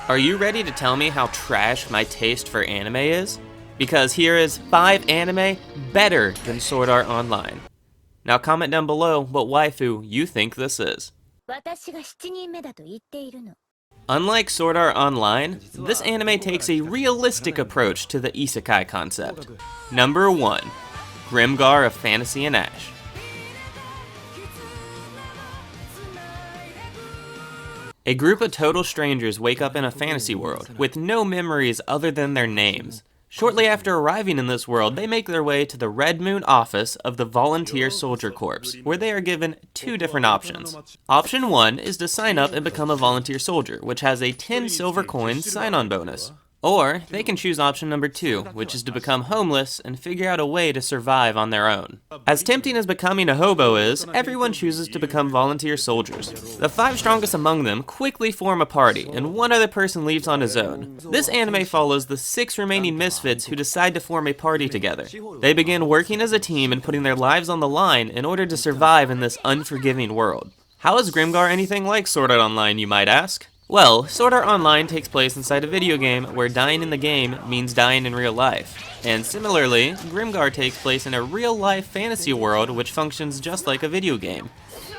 Are you ready to tell me how trash my taste for anime is? Because here is 5 anime better than Sword Art Online. Now comment down below what waifu you think this is. Unlike Sword Art Online, this anime takes a realistic approach to the isekai concept. Number 1. Grimgar of Fantasy and Ash. A group of total strangers wake up in a fantasy world, with no memories other than their names. Shortly after arriving in this world, they make their way to the Red Moon office of the Volunteer Soldier Corps, where they are given 2 different options. Option 1 is to sign up and become a volunteer soldier, which has a 10 silver coins sign-on bonus. Or, they can choose option number 2, which is to become homeless and figure out a way to survive on their own. As tempting as becoming a hobo is, everyone chooses to become volunteer soldiers. The 5 strongest among them quickly form a party, and one other person leaves on his own. This anime follows the 6 remaining misfits who decide to form a party together. They begin working as a team and putting their lives on the line in order to survive in this unforgiving world. How is Grimgar anything like Sword Art Online, you might ask? Well, Sword Art Online takes place inside a video game where dying in the game means dying in real life. And similarly, Grimgar takes place in a real-life fantasy world which functions just like a video game.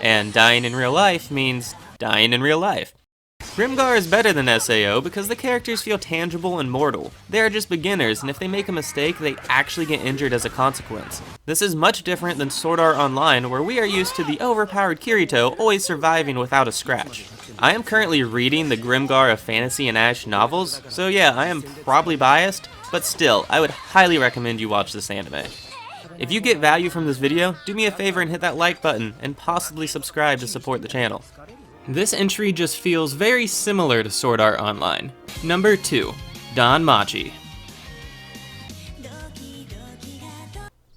And dying in real life means dying in real life. Grimgar is better than SAO because the characters feel tangible and mortal. They are just beginners, and if they make a mistake, they actually get injured as a consequence. This is much different than Sword Art Online, where we are used to the overpowered Kirito always surviving without a scratch. I am currently reading the Grimgar of Fantasy and Ash novels, so yeah, I am probably biased, but still, I would highly recommend you watch this anime. If you get value from this video, do me a favor and hit that like button, and possibly subscribe to support the channel. This entry just feels very similar to Sword Art Online. Number 2. Danmachi.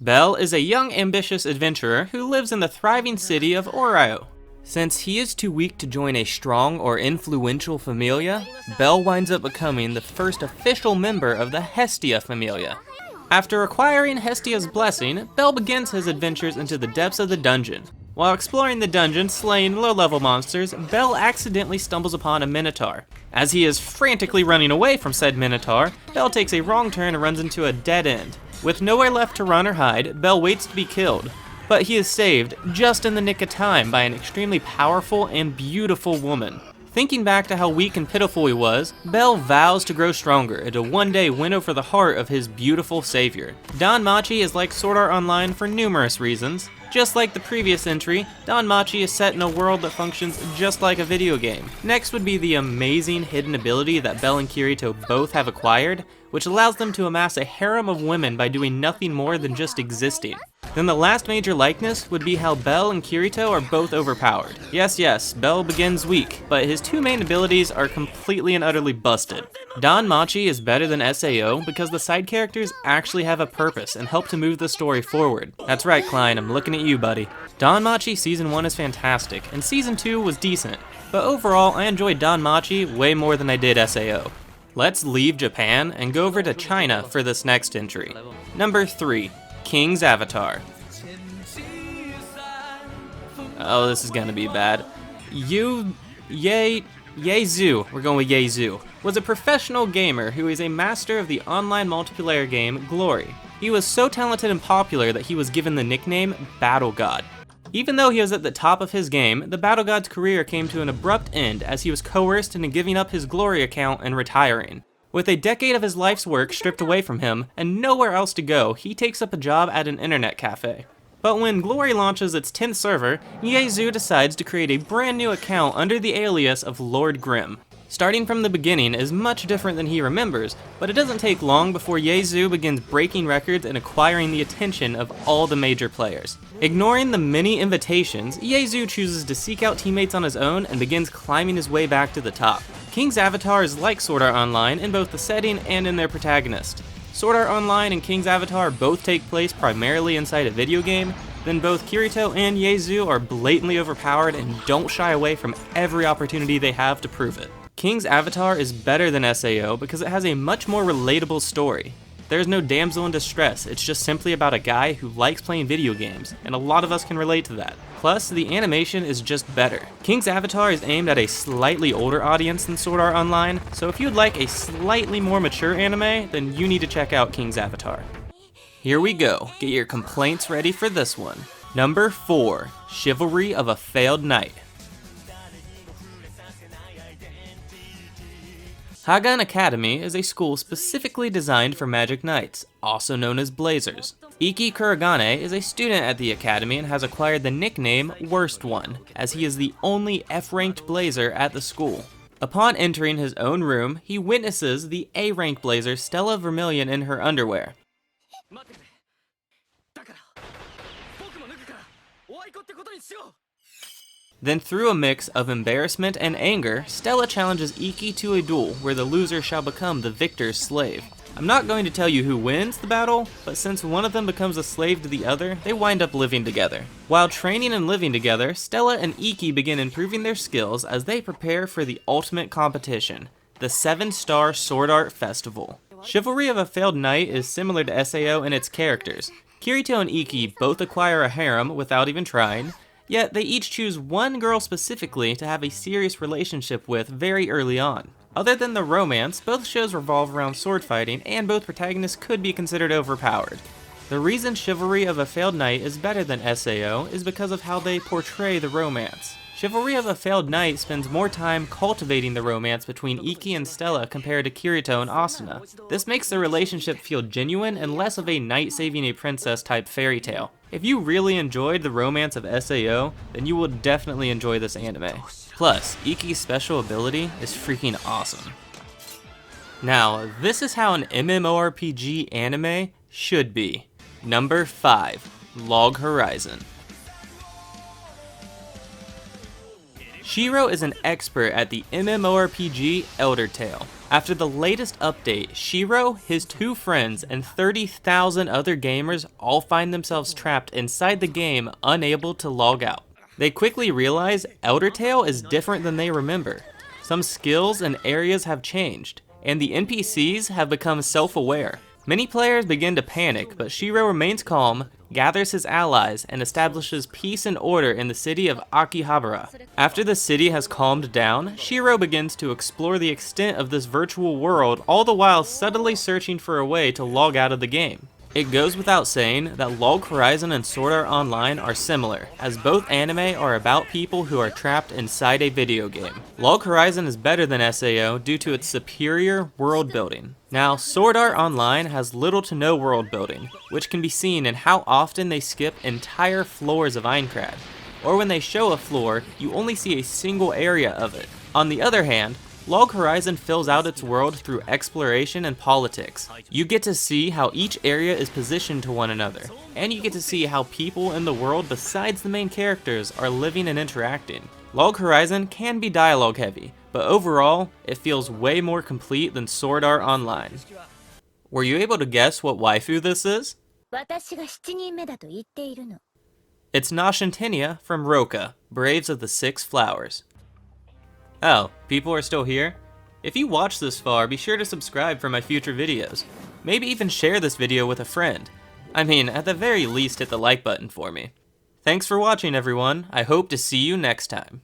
Bell is a young, ambitious adventurer who lives in the thriving city of Oraio. Since he is too weak to join a strong or influential familia, Bell winds up becoming the first official member of the Hestia familia. After acquiring Hestia's blessing, Bell begins his adventures into the depths of the dungeon. While exploring the dungeon, slaying low-level monsters, Bell accidentally stumbles upon a Minotaur. As he is frantically running away from said Minotaur, Bell takes a wrong turn and runs into a dead end. With nowhere left to run or hide, Bell waits to be killed. But he is saved, just in the nick of time, by an extremely powerful and beautiful woman. Thinking back to how weak and pitiful he was, Bell vows to grow stronger and to one day win over the heart of his beautiful savior. Danmachi is like Sword Art Online for numerous reasons. Just like the previous entry, Danmachi is set in a world that functions just like a video game. Next would be the amazing hidden ability that Bell and Kirito both have acquired, which allows them to amass a harem of women by doing nothing more than just existing. Then the last major likeness would be how Bell and Kirito are both overpowered. Yes, Bell begins weak, but his 2 main abilities are completely and utterly busted. Danmachi is better than SAO because the side characters actually have a purpose and help to move the story forward. That's right, Klein, I'm looking at you, buddy. Danmachi Season 1 is fantastic, and Season 2 was decent, but overall I enjoyed Danmachi way more than I did SAO. Let's leave Japan and go over to China for this next entry. Number 3. King's Avatar. Oh, this is gonna be bad. Yezu, we're going with Yezu, was a professional gamer who is a master of the online multiplayer game Glory. He was so talented and popular that he was given the nickname Battle God. Even though he was at the top of his game, the Battle God's career came to an abrupt end as he was coerced into giving up his Glory account and retiring. With a decade of his life's work stripped away from him and nowhere else to go, he takes up a job at an internet cafe. But when Glory launches its 10th server, Yezu decides to create a brand new account under the alias of Lord Grimm. Starting from the beginning is much different than he remembers, but it doesn't take long before Yezu begins breaking records and acquiring the attention of all the major players. Ignoring the many invitations, Yezu chooses to seek out teammates on his own and begins climbing his way back to the top. King's Avatar is like Sword Art Online in both the setting and in their protagonist. Sword Art Online and King's Avatar both take place primarily inside a video game, then both Kirito and Yezu are blatantly overpowered and don't shy away from every opportunity they have to prove it. King's Avatar is better than SAO because it has a much more relatable story. There's no damsel in distress, it's just simply about a guy who likes playing video games, and a lot of us can relate to that. Plus, the animation is just better. King's Avatar is aimed at a slightly older audience than Sword Art Online, so if you'd like a slightly more mature anime, then you need to check out King's Avatar. Here we go, get your complaints ready for this one. Number 4, Chivalry of a Failed Knight. Hagan Academy is a school specifically designed for magic knights, also known as blazers. Iki Kuragane is a student at the academy and has acquired the nickname Worst One, as he is the only F-ranked blazer at the school. Upon entering his own room, he witnesses the A-rank blazer Stella Vermilion in her underwear. Then through a mix of embarrassment and anger, Stella challenges Iki to a duel where the loser shall become the victor's slave. I'm not going to tell you who wins the battle, but since one of them becomes a slave to the other, they wind up living together. While training and living together, Stella and Iki begin improving their skills as they prepare for the ultimate competition, the 7-Star Sword Art Festival. Chivalry of a Failed Knight is similar to SAO in its characters. Kirito and Iki both acquire a harem without even trying, yet they each choose one girl specifically to have a serious relationship with very early on. Other than the romance, both shows revolve around sword fighting, and both protagonists could be considered overpowered. The reason Chivalry of a Failed Knight is better than SAO is because of how they portray the romance. Chivalry of a Failed Knight spends more time cultivating the romance between Iki and Stella compared to Kirito and Asuna. This makes the relationship feel genuine and less of a knight saving a princess type fairy tale. If you really enjoyed the romance of SAO, then you will definitely enjoy this anime. Plus, Iki's special ability is freaking awesome. Now, this is how an MMORPG anime should be. Number 5, Log Horizon. Shiro is an expert at the MMORPG Elder Tale. After the latest update, Shiro, his 2 friends, and 30,000 other gamers all find themselves trapped inside the game, unable to log out. They quickly realize Elder Tale is different than they remember. Some skills and areas have changed, and the NPCs have become self-aware. Many players begin to panic, but Shiro remains calm, gathers his allies, and establishes peace and order in the city of Akihabara. After the city has calmed down, Shiro begins to explore the extent of this virtual world, all the while subtly searching for a way to log out of the game. It goes without saying that Log Horizon and Sword Art Online are similar, as both anime are about people who are trapped inside a video game. Log Horizon is better than SAO due to its superior world building. Now, Sword Art Online has little to no world building, which can be seen in how often they skip entire floors of Aincrad, or when they show a floor, you only see a single area of it. On the other hand, Log Horizon fills out its world through exploration and politics. You get to see how each area is positioned to one another, and you get to see how people in the world besides the main characters are living and interacting. Log Horizon can be dialogue heavy, but overall, it feels way more complete than Sword Art Online. Were you able to guess what waifu this is? It's Nashintinia from Roka, Braves of the Six Flowers. Oh, people are still here? If you watched this far, be sure to subscribe for my future videos. Maybe even share this video with a friend. I mean, at the very least hit the like button for me. Thanks for watching everyone, I hope to see you next time.